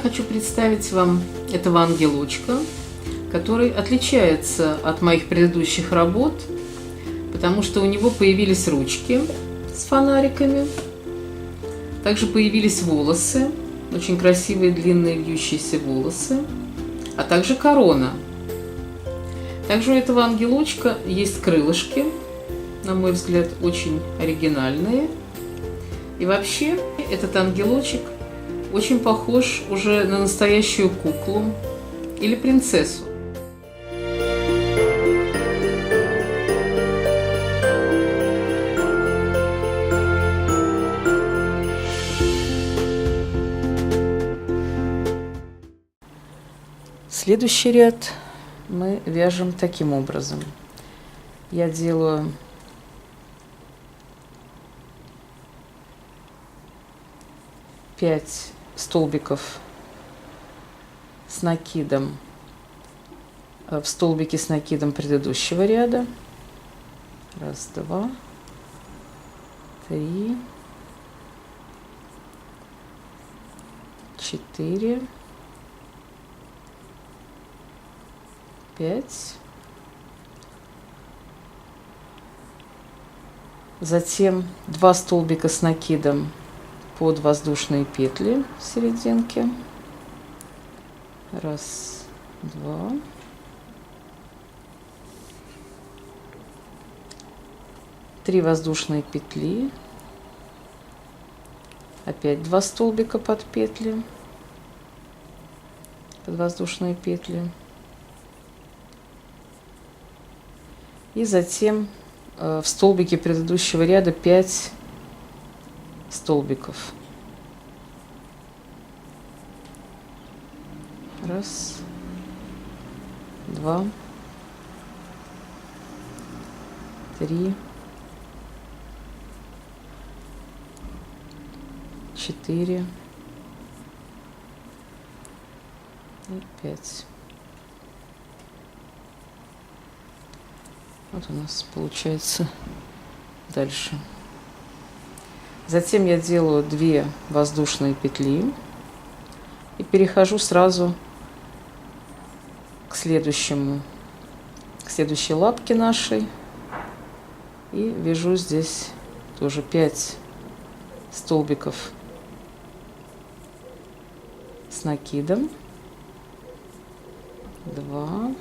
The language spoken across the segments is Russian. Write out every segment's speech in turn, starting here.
хочу представить вам этого ангелочка, который отличается от моих предыдущих работ, потому что у него появились ручки с фонариками, также появились волосы, очень красивые длинные вьющиеся волосы, а также корона. Также у этого ангелочка есть крылышки, на мой взгляд, очень оригинальные. И вообще этот ангелочек очень похож уже на настоящую куклу или принцессу. Следующий ряд мы вяжем таким образом. Я делаю 5 столбиков с накидом в столбике с накидом предыдущего ряда. 1, 2, 3, 4, 5. Затем 2 столбика с накидом под воздушные петли в серединке. 1, 2. Три воздушные петли. Опять 2 столбика под петли, под воздушные петли. И затем в столбике предыдущего ряда 5 столбиков. 1, 2, 3, 4 и 5. Вот у нас получается дальше. Затем я делаю 2 воздушные петли и перехожу сразу к следующей лапке нашей и вяжу здесь тоже 5 столбиков с накидом. 2,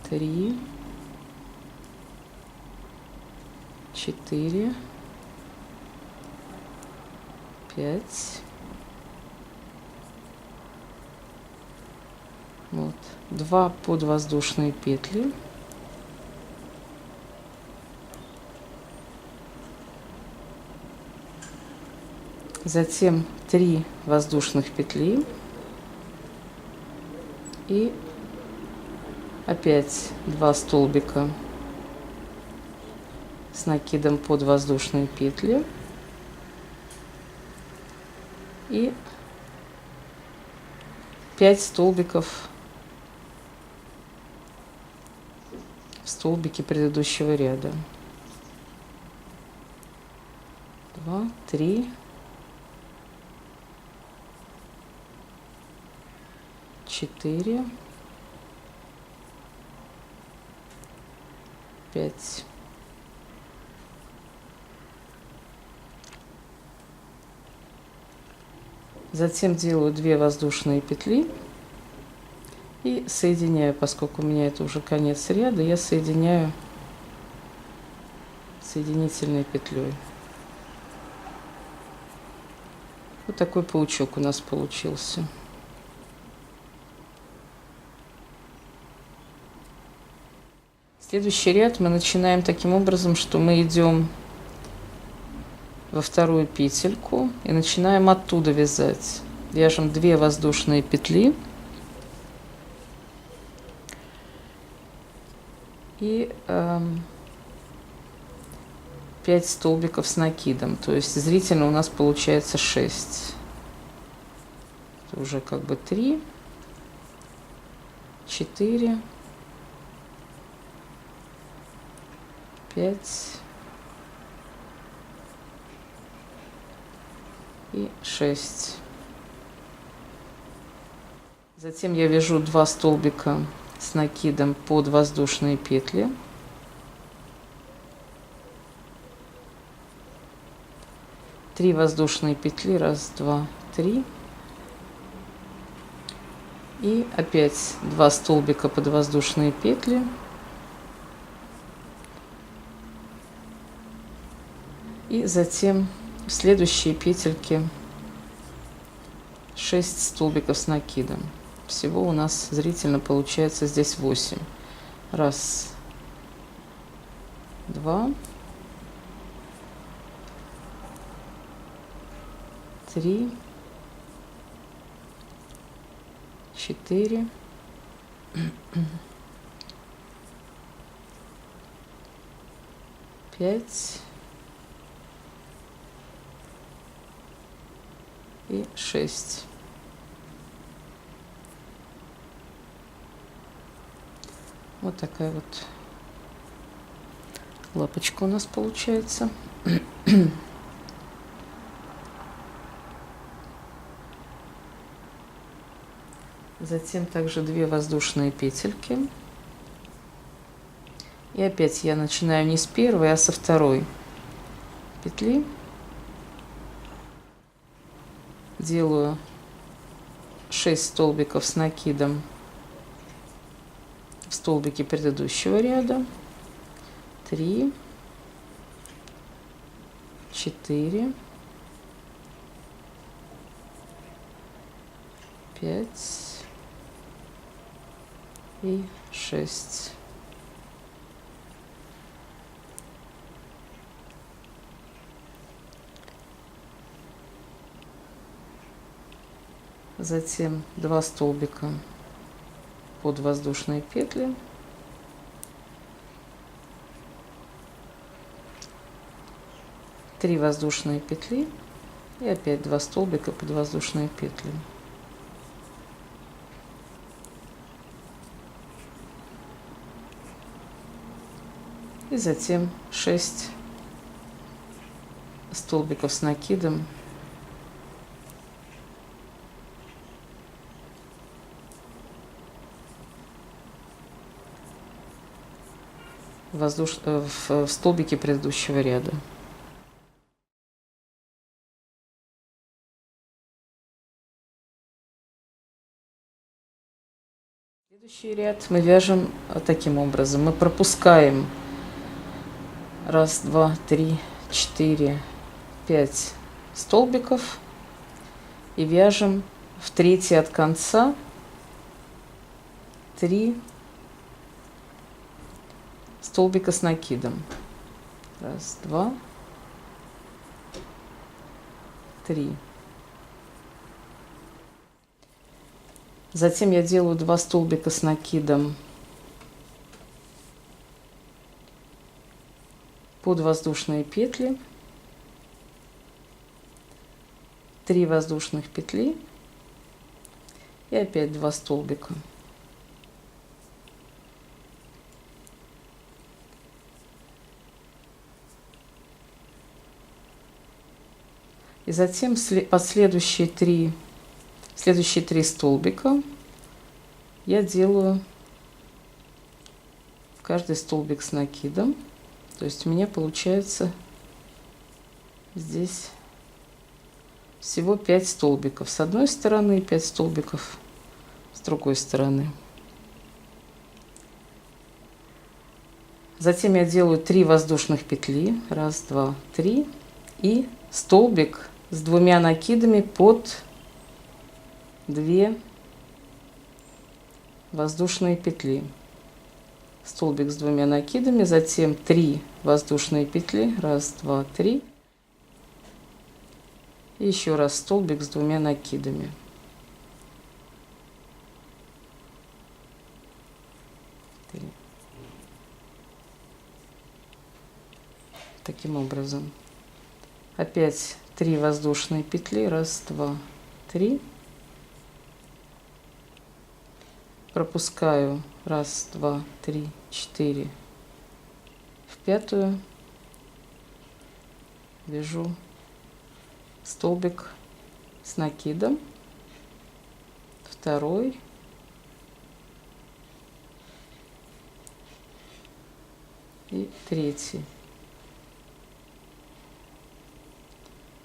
3, 4, 5. Вот. 2 подвоздушные петли. Затем 3 воздушных петли. И опять 2 столбика с накидом под воздушные петли. И 5 столбиков в столбике предыдущего ряда. 2, 3, 4, 5. Затем делаю 2 воздушные петли и соединяю, поскольку у меня это уже конец ряда, я соединяю соединительной петлей. Вот такой паучок у нас получился. Следующий ряд мы начинаем таким образом, что мы идем во вторую петельку и начинаем оттуда вязать. Вяжем 2 воздушные петли и 5 столбиков с накидом. То есть зрительно у нас получается 6. Это уже как бы 3, 4, 5, и 6. Затем я вяжу 2 столбика с накидом под воздушные петли. Три воздушные петли, 1, 2, 3. И опять 2 столбика под воздушные петли. И затем в следующие петельки 6 столбиков с накидом. Всего у нас зрительно получается здесь 8. 1, 2, 3, 4, 5 и 6. Вот такая вот лапочка у нас получается. Затем также 2 воздушные петельки. И опять я начинаю не с первой, а со второй петли. Делаю 6 столбиков с накидом в столбике предыдущего ряда. 3, 4, 5 и 6. Затем 2 столбика под воздушные петли. Три воздушные петли и опять 2 столбика под воздушные петли. И затем 6 столбиков с накидом в столбике предыдущего ряда. Следующий ряд мы вяжем таким образом. Мы пропускаем 1, 2, 3, 4, 5 столбиков и вяжем в третий от конца 3 столбика с накидом. 1, 2, 3. Затем я делаю 2 столбика с накидом под воздушные петли, 3 воздушных петли и опять 2 столбика. И затем следующие 3 столбика я делаю в каждый столбик с накидом. То есть у меня получается здесь всего 5 столбиков с одной стороны и 5 столбиков с другой стороны. Затем я делаю 3 воздушных петли. 1, 2, 3. И столбик с 2 накидами под 2 воздушные петли. Столбик с 2 накидами, затем 3 воздушные петли. 1, 2, 3. И еще раз столбик с 2 накидами. Таким образом. Опять 3 воздушные петли. 1, 2, 3. Пропускаю 1, 2, 3, 4 в 5-ю, вяжу столбик с накидом, второй, и третий.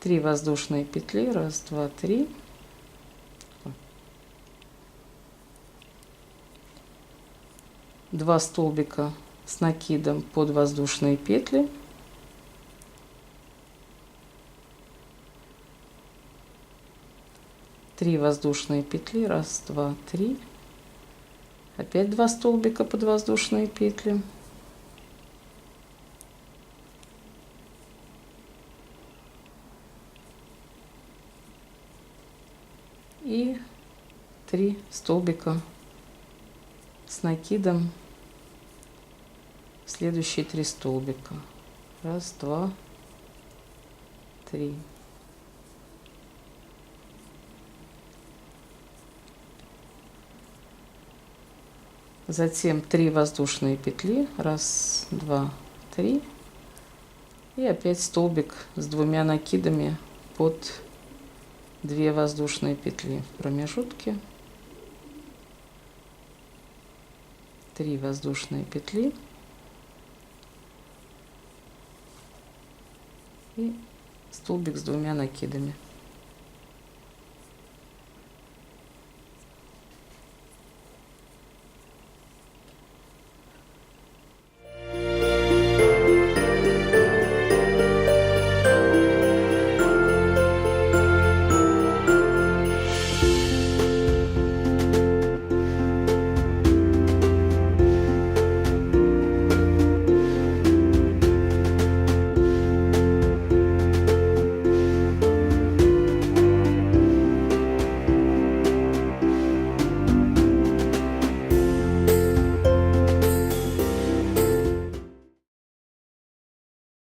3 воздушные петли, 1, 2, 3. 2 столбика с накидом под воздушные петли. Три воздушные петли, 1, 2, 3. Опять 2 столбика под воздушные петли. И 3 столбика с накидом в следующие 3 столбика. 1, 2, 3. Затем 3 воздушные петли, 1, 2, 3. И опять столбик с 2 накидами под 2 воздушные петли в промежутке. 3 воздушные петли. И столбик с 2 накидами.